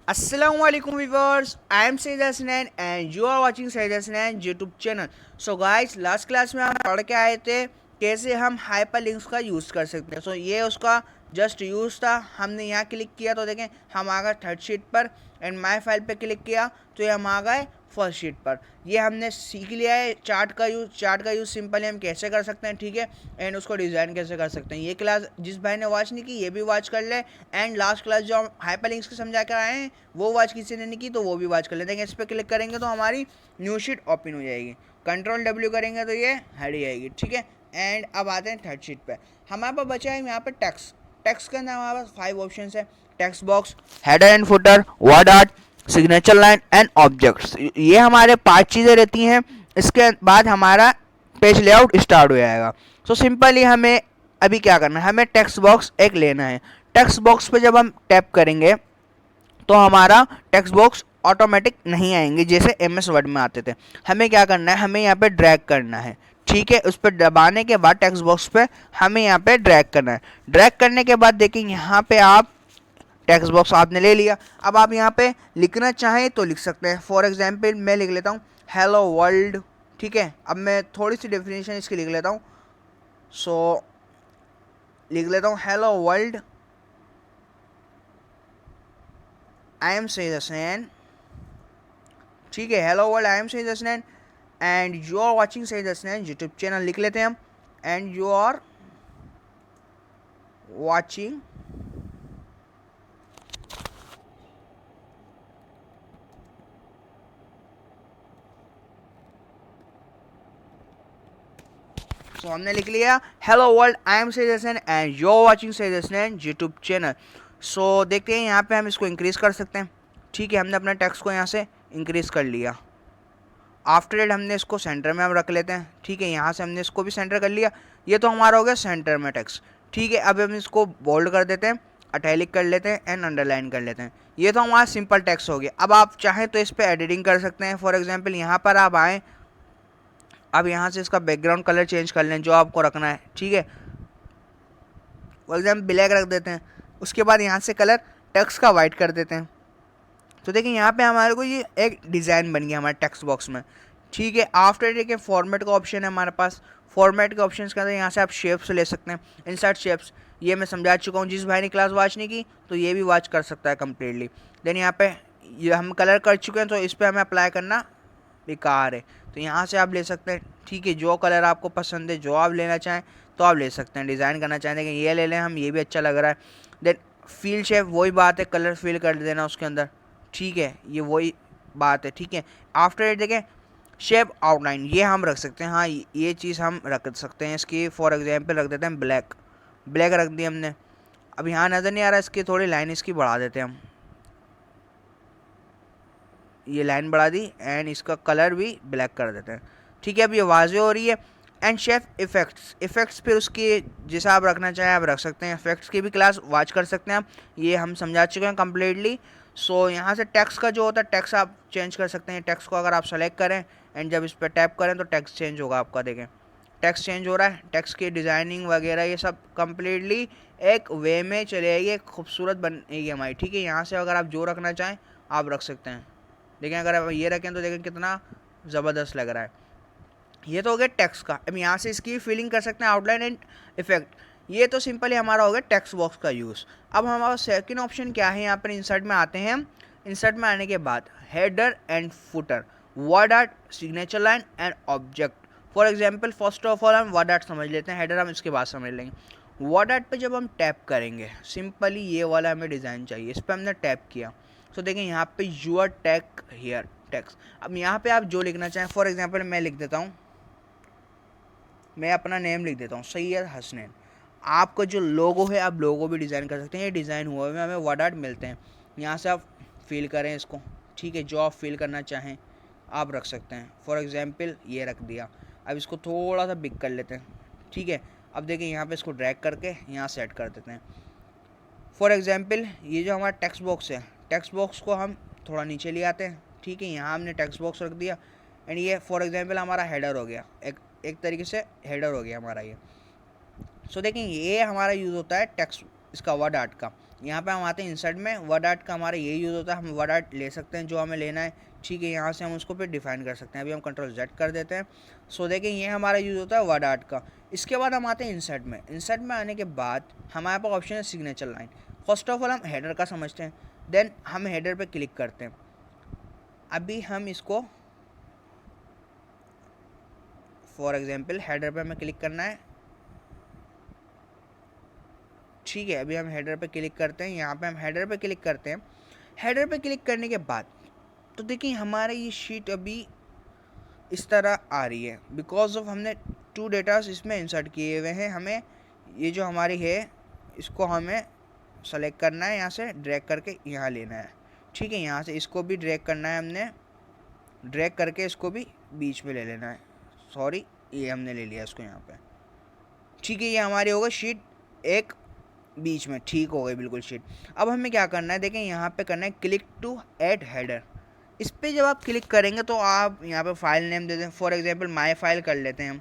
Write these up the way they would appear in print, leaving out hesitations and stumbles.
Assalamualaikum viewers, I am Sayyid Hasnain and you are watching Sayyid Hasnain YouTube channel. So guys, last class में हम पढ़ के आए थे कैसे हम हाइपर लिंक्स का यूज़ कर सकते हैं. ये उसका जस्ट यूज़ था. हमने यहाँ क्लिक किया तो देखें हम आ गए थर्ड शीट पर एंड माई फाइल पे क्लिक किया तो ये हम आ गए फर्स्ट शीट पर. ये हमने सीख लिया है चार्ट का यूज़ सिंपली हम कैसे कर सकते हैं, ठीक है, एंड उसको डिज़ाइन कैसे कर सकते हैं. ये क्लास जिस भाई ने वॉच नहीं की ये भी वॉच कर ले. एंड लास्ट क्लास जो हम हाइपर लिंक्स की समझा कर आए हैं वो वॉच किसी ने नहीं की तो वो भी वॉच कर ले. देखें इस पर क्लिक करेंगे तो हमारी न्यू शीट ओपन हो जाएगी. कंट्रोल डब्ल्यू करेंगे तो ये हट जाएगी, ठीक है. एंड अब आते हैं थर्ड शीट पे. हमारे पास बचा है यहाँ पे टेक्स्ट. टेक्स्ट के अंदर हमारे पास 5 ऑप्शन है. Text box, header and footer, Word Art, signature line and objects. ये हमारे 5 चीज़ें रहती हैं. इसके बाद हमारा पेज लेआउट स्टार्ट हो जाएगा. सिंपली हमें अभी क्या करना है, हमें टेक्स्ट बॉक्स एक लेना है. टेक्स्ट बॉक्स पे जब हम टैप करेंगे तो हमारा टेक्स्ट बॉक्स ऑटोमेटिक नहीं आएंगे जैसे MS वर्ड में आते थे. हमें क्या करना है, हमें यहाँ पे ड्रैग करना है, ठीक है. उस पर दबाने के बाद टेक्स्ट बॉक्स पे हमें यहाँ पे ड्रैग करना है. ड्रैग करने के बाद देखिए यहाँ पे आप टेक्स्ट बॉक्स आपने ले लिया. अब आप यहाँ पे लिखना चाहें तो लिख सकते हैं. फॉर एग्जाम्पल मैं लिख लेता हूँ हेलो वर्ल्ड, ठीक है. अब मैं थोड़ी सी डेफिनेशन इसकी लिख लेता हूँ. लिख लेता हूँ hello world, I am Saeed Hasnain, ठीक है. Hello world, I am Saeed Hasnain and you are watching Saeed Hasnain YouTube channel लिख लेते हैं हम. एंड यू आर वाचिंग हमने लिख लिया hello world, I am Saeed Hasnain and you are watching Saeed Hasnain YouTube channel. देखते हैं यहाँ पे हम इसको इंक्रीज़ कर सकते हैं, ठीक है. हमने अपना टेक्स्ट को यहाँ से इंक्रीज़ कर लिया. आफ्टर डेट हमने इसको सेंटर में हम रख लेते हैं, ठीक है. यहाँ से हमने इसको भी सेंटर कर लिया. ये तो हमारा हो गया सेंटर में टेक्स्ट, ठीक है. अब हम इसको बोल्ड कर देते हैं, अटैलिक कर लेते हैं एंड अंडरलाइन कर लेते हैं. ये तो हमारा सिंपल टेक्स्ट हो गया. अब आप चाहें तो इस पर एडिटिंग कर सकते हैं. फॉर एग्जाम्पल यहाँ पर आप आएँ, अब यहाँ से इसका बैकग्राउंड कलर चेंज कर लें जो आपको रखना है, ठीक है. फॉर एग्जाम्पल ब्लैक रख देते हैं. उसके बाद यहाँ से कलर टेक्स्ट का वाइट कर देते हैं. तो देखिए यहाँ पे हमारे को ये एक डिज़ाइन बन गया हमारे टेक्स्ट बॉक्स में, ठीक है. आफ्टर देखिए फॉर्मेट का ऑप्शन है हमारे पास. फॉर्मेट के ऑप्शन के अंदर यहाँ से आप शेप्स ले सकते हैं, इंसर्ट शेप्स. ये मैं समझा चुका हूँ. जिस भाई ने क्लास वॉच नहीं की तो ये भी वॉच कर सकता है कम्प्लीटली. देन यहाँ पे ये हम कलर कर चुके हैं तो इस पर हमें अप्लाई करना बेकार है. तो यहाँ से आप ले सकते हैं, ठीक है. जो कलर आपको पसंद है, जो आप लेना चाहें तो आप ले सकते हैं. डिज़ाइन करना चाहें लेकिन ये ले लें हम, ये भी अच्छा लग रहा है. देन फील शेप वही बात है, कलर फिल कर देना उसके अंदर, ठीक है. ये वही बात है, ठीक है. आफ्टर इट देखें शेप आउटलाइन, ये हम रख सकते हैं. हाँ ये चीज़ हम रख सकते हैं इसकी. फॉर एग्जांपल रख देते हैं ब्लैक. ब्लैक रख दिया हमने. अब यहाँ नज़र नहीं आ रहा, इसकी थोड़ी लाइन इसकी बढ़ा देते हैं हम. ये लाइन बढ़ा दी एंड इसका कलर भी ब्लैक कर देते हैं, ठीक है. अब ये वाज़ेह हो रही है. एंड शेफ इफ़ेक्ट्स फिर उसकी जैसा आप रखना चाहें आप रख सकते हैं. इफेक्ट्स की भी क्लास वॉच कर सकते हैं आप, ये हम समझा चुके हैं कम्प्लीटली. यहाँ से टेक्स्ट का जो होता है टेक्स्ट आप चेंज कर सकते हैं. टेक्स्ट को अगर आप सेलेक्ट करें एंड जब इस पर टैप करें तो टेक्स्ट चेंज होगा आपका. देखें टेक्स्ट चेंज हो रहा है. टेक्स्ट की डिज़ाइनिंग वगैरह ये सब कम्प्लीटली एक वे में चलेगी, एक खूबसूरत बनेगी हमारी, ठीक है. यहाँ से अगर आप जो रखना चाहें आप रख सकते हैं. देखें अगर आप ये रखें तो देखें कितना ज़बरदस्त लग रहा है. ये तो हो गया टेक्स्ट का. अब यहाँ से इसकी फिलिंग कर सकते हैं, आउटलाइन एंड इफेक्ट. ये तो सिंपली हमारा हो गया टेक्स्ट बॉक्स का यूज़. अब हमारा सेकंड ऑप्शन क्या है, यहाँ पर इंसर्ट में आते हैं हम. इंसर्ट में आने के बाद header and footer, Word Art, signature line and object. For example first of all हम वर्ड आर्ट समझ लेते हैं, हेडर हम इसके बाद समझ लेंगे. वर्ड आर्ट पे जब हम टैप करेंगे सिंपली ये वाला हमें डिज़ाइन चाहिए. इस पर हमने टैप किया तो देखें यहाँ पे यूर टेक हियर टेक्स्ट. अब यहाँ पे आप जो लिखना चाहें, फॉर एग्जांपल मैं लिख देता हूँ, मैं अपना नेम लिख देता हूँ सैयद हसनैन. आपका जो लोगो है आप लोगो भी डिज़ाइन कर सकते हैं. ये डिज़ाइन हुआ है, हमें वर्ड आर्ट मिलते हैं. यहाँ से आप फिल करें इसको, ठीक है. जो आप फिल करना चाहें आप रख सकते हैं. फॉर एग्जांपल ये रख दिया. अब इसको थोड़ा सा बिग कर लेते हैं, ठीक है. अब देखिए यहाँ पे इसको ड्रैग करके यहाँ सेट कर देते हैं. फॉर एग्जांपल ये जो हमारा टेक्स्ट बॉक्स है, टेक्स्ट बॉक्स को हम थोड़ा नीचे ले आते हैं, ठीक है. यहाँ हमने टेक्स्ट बॉक्स रख दिया एंड ये फॉर एग्जांपल हमारा हेडर हो गया. एक तरीके से हेडर हो गया हमारा ये. देखें ये हमारा यूज़ होता है टेक्स्ट इसका वर्ड आर्ट का. यहाँ पे हम आते हैं इंसर्ट में, वर्ड आर्ट का हमारा यही यूज़ होता है, हम वर्ड आर्ट ले सकते हैं जो हमें लेना है, ठीक है। यहाँ से हम उसको फिर डिफाइन कर सकते हैं। अभी हम कंट्रोल जेड कर देते हैं। सो देखें ये हमारा यूज़ होता है वर्ड आर्ट का। इसके बाद हम आते हैं इंसर्ट में। इंसर्ट में आने के बाद हमारे पास ऑप्शन है signature line. First of all हम हेडर का समझते हैं, देन हम हेडर पर क्लिक करते हैं। अभी हम इसको फॉर एग्जाम्पल हेडर पर हमें क्लिक करना है, ठीक है। अभी हम हेडर पे क्लिक करते हैं, यहाँ पे हम हेडर पे क्लिक करते हैं। हेडर पे क्लिक करने के बाद तो देखिए हमारा ये शीट अभी इस तरह आ रही है, बिकॉज ऑफ हमने 2 डेटास इसमें इंसर्ट किए हुए हैं। हमें ये जो हमारी है इसको हमें सेलेक्ट करना है, यहाँ से ड्रैग करके यहाँ लेना है, ठीक है। यहाँ से इसको भी ड्रैग करना है, हमने ड्रैग करके इसको भी बीच में ले लेना है। सॉरी, ये हमने ले लिया इसको यहाँ पे, ठीक है। ये हमारी होगा शीट एक बीच में, ठीक हो गई बिल्कुल शीट। अब हमें क्या करना है, देखें यहाँ पे करना है क्लिक टू ऐड हेडर। इस पर जब आप क्लिक करेंगे तो आप यहाँ पे फाइल नेम दे दें। फॉर एग्जांपल माई फाइल कर लेते हैं हम,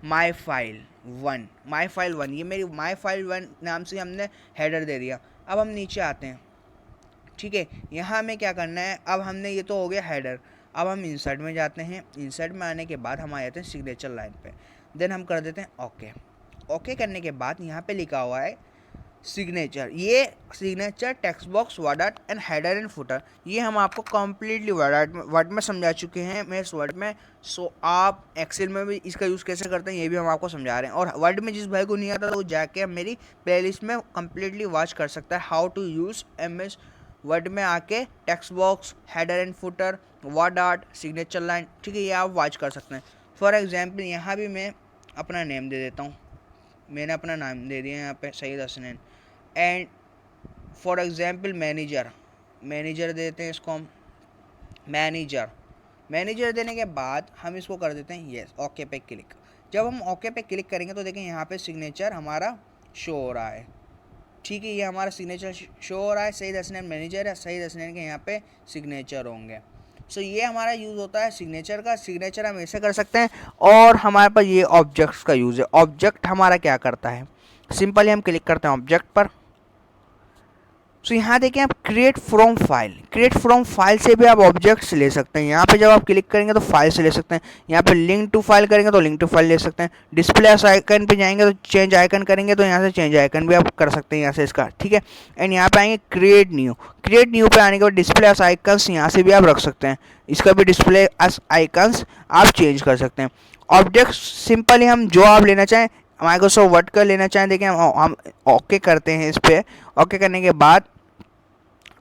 माई फाइल 1। ये मेरी माई फाइल 1 नाम से हमने हेडर दे दिया। अब हम नीचे आते हैं, ठीक है। यहाँ हमें क्या करना है, अब हमने ये तो हो गया हेडर। अब हम इंसर्ट में जाते हैं। इंसर्ट में आने के बाद हम आ जाते हैं सिग्नेचर लाइन पे, देन हम कर देते हैं ओके। ओके करने के बाद यहाँ पे लिखा हुआ है सिग्नेचर। ये signature, text box, word art and header and footer, ये हम आपको कम्प्लीटली वर्ड में समझा चुके हैं मेरे वर्ड में। सो आप एक्सेल में भी इसका यूज़ कैसे करते हैं ये भी हम आपको समझा रहे हैं। और वर्ड में जिस भाई को नहीं आता तो वो जाके मेरी प्लेलिस्ट में कम्प्लीटली वॉच कर सकता है, how to use MS Word में आके text box, header and footer, Word Art, signature line, ठीक है। ये आप वॉच कर सकते हैं। फॉर एग्जाम्पल यहाँ भी मैं अपना नेम दे देता हूँ। मैंने अपना नाम दे दिया यहाँ पे Saeed Hasnain. And for example manager देते हैं इसको हम, मैनेजर देने के बाद हम इसको कर देते हैं यस, ओके पे क्लिक। जब हम ओके पे क्लिक करेंगे तो देखें यहाँ पे सिग्नेचर हमारा शो हो रहा है, ठीक है। ये हमारा सिग्नेचर शो हो रहा है। सईद हसनैन मैनेजर है, सईद हसनैन के यहाँ पे सिग्नेचर होंगे। सो ये हमारा यूज़ होता है सिग्नेचर का। सिग्नेचर हम ऐसे कर सकते हैं। और हमारे पास ये ऑब्जेक्ट्स का यूज़ है। ऑब्जेक्ट हमारा क्या करता है, सिंपली हम क्लिक करते हैं ऑब्जेक्ट पर। सो यहाँ देखें आप क्रिएट फ्रॉम फाइल से भी आप ऑब्जेक्ट्स ले सकते हैं। यहाँ पे जब आप क्लिक करेंगे तो फाइल से ले सकते हैं। यहाँ पे लिंक टू फाइल करेंगे तो लिंक टू फाइल ले सकते हैं। डिस्प्ले आइकन पे जाएंगे तो चेंज आइकन करेंगे तो यहाँ से चेंज आइकन भी आप कर सकते हैं यहाँ से इसका, ठीक है। एंड यहाँ पे आएंगे क्रिएट न्यू पे आने के बाद डिस्प्ले आइकन्स यहाँ से भी आप रख सकते हैं। इसका भी डिस्प्ले आइकन्स आप चेंज कर सकते हैं। ऑब्जेक्ट्स सिंपली हम जो आप लेना चाहें, माइक्रोसॉफ्ट वर्ड का लेना चाहें, देखिए हम ओके करते हैं इस पर। ओके करने के बाद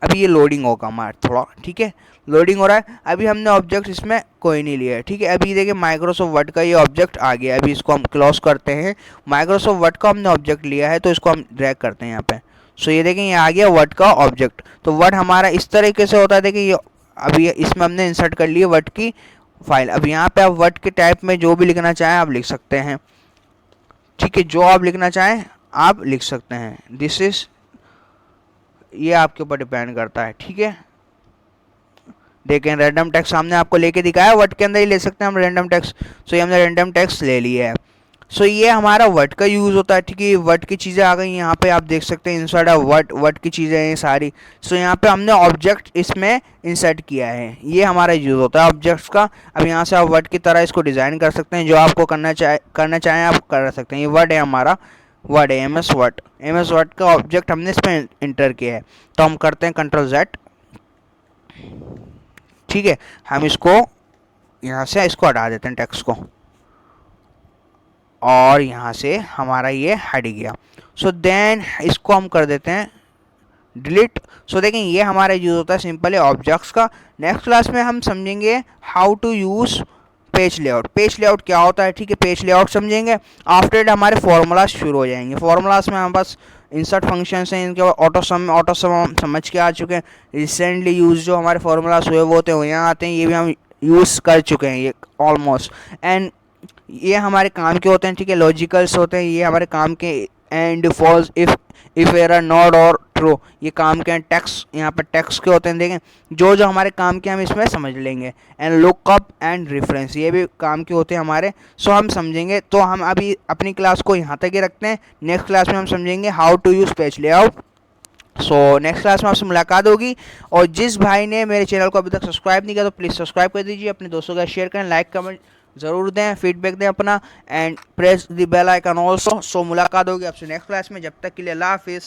अभी ये लोडिंग होगा हमारा थोड़ा, ठीक है। लोडिंग हो रहा है। अभी हमने ऑब्जेक्ट इसमें कोई नहीं लिया है, ठीक है। अभी देखिए माइक्रोसॉफ्ट वर्ड का ये ऑब्जेक्ट आ गया। अभी इसको हम क्लोज करते हैं। माइक्रोसॉफ्ट वर्ड का हमने ऑब्जेक्ट लिया है तो इसको हम ड्रैग करते हैं यहाँ पे। सो ये देखें ये आ गया वर्ड का ऑब्जेक्ट। तो वर्ड हमारा इस तरीके से होता है। देखिए ये अभी इसमें हमने इंसर्ट कर लिए वर्ड की फाइल। अब यहाँ पे आप वर्ड के टाइप में जो भी लिखना चाहें आप लिख सकते हैं, ठीक है। जो आप लिखना चाहें आप लिख सकते हैं। दिस इज, ये आपके ऊपर डिपेंड करता है, ठीक है। देखें रैंडम टेक्स्ट सामने आपको लेके दिखाया, वर्ड के अंदर ही ले सकते हैं हम रैंडम टेक्स्ट। सो ये हमने रैंडम टेक्स्ट ले लिया है। सो ये हमारा वर्ड का यूज़ होता है, ठीक है। वर्ड की चीज़ें आ गई यहाँ पे, आप देख सकते हैं इंसर्ट वर्ड की चीज़ें हैं सारी। सो यहाँ पे हमने ऑब्जेक्ट इसमें इंसर्ट किया है, ये हमारा यूज़ होता है ऑब्जेक्ट्स का। अब यहाँ से आप वर्ड की तरह इसको डिज़ाइन कर सकते हैं, जो आपको करना चाहें आप कर सकते हैं। ये वर्ड है हमारा, वर्ड है MS वर्ड का ऑब्जेक्ट हमने इसमें इंटर किया है। तो हम करते हैं कंट्रोल Z, ठीक है। हम इसको यहाँ से इसको हटा देते हैं टेक्स्ट को, और यहाँ से हमारा ये हट गया। सो देन इसको हम कर देते हैं डिलीट। सो देखें ये हमारा यूज़ होता है सिंपल है ऑब्जेक्ट्स का। नेक्स्ट क्लास में हम समझेंगे how to use page layout क्या होता है, ठीक है। पेज लेआउट समझेंगे। आफ्टर दैट हमारे फॉर्मूलाज शुरू हो जाएंगे। फॉर्मूलाज में हमारे पास इंसर्ट फंक्शंस हैं, इनके बाद ऑटो सम हम समझ के आ चुके हैं। रिसेंटली यूज़ जो हमारे फॉर्मूलाज हुए वो होते हैं, यहाँ आते हैं, ये भी हम यूज़ कर चुके हैं ये ऑलमोस्ट। एंड ये हमारे काम के होते हैं, ठीक है। लॉजिकल्स होते हैं, ये हमारे काम के। And false, if error, not or true, ये काम के हैं। टेक्स्ट, यहाँ पर टेक्स्ट के होते हैं, देखें जो हमारे काम के हम इसमें समझ लेंगे। एंड लुकअप एंड रेफरेंस, ये भी काम के होते हैं हमारे। सो हम समझेंगे। तो हम अभी अपनी क्लास को यहाँ तक ही रखते हैं। नेक्स्ट क्लास में हम समझेंगे how to use page layout so next class में आपसे मुलाकात होगी। और जिस भाई ने मेरे चैनल को अभी तक सब्सक्राइब नहीं किया तो प्लीज़ सब्सक्राइब कर दीजिए, अपने दोस्तों का शेयर करें, लाइक कमेंट ज़रूर दें, फीडबैक दें अपना, and press the bell icon also. So मुलाकात होगी आपसे नेक्स्ट क्लास में, जब तक के लिए अल्लाह हाफिज़।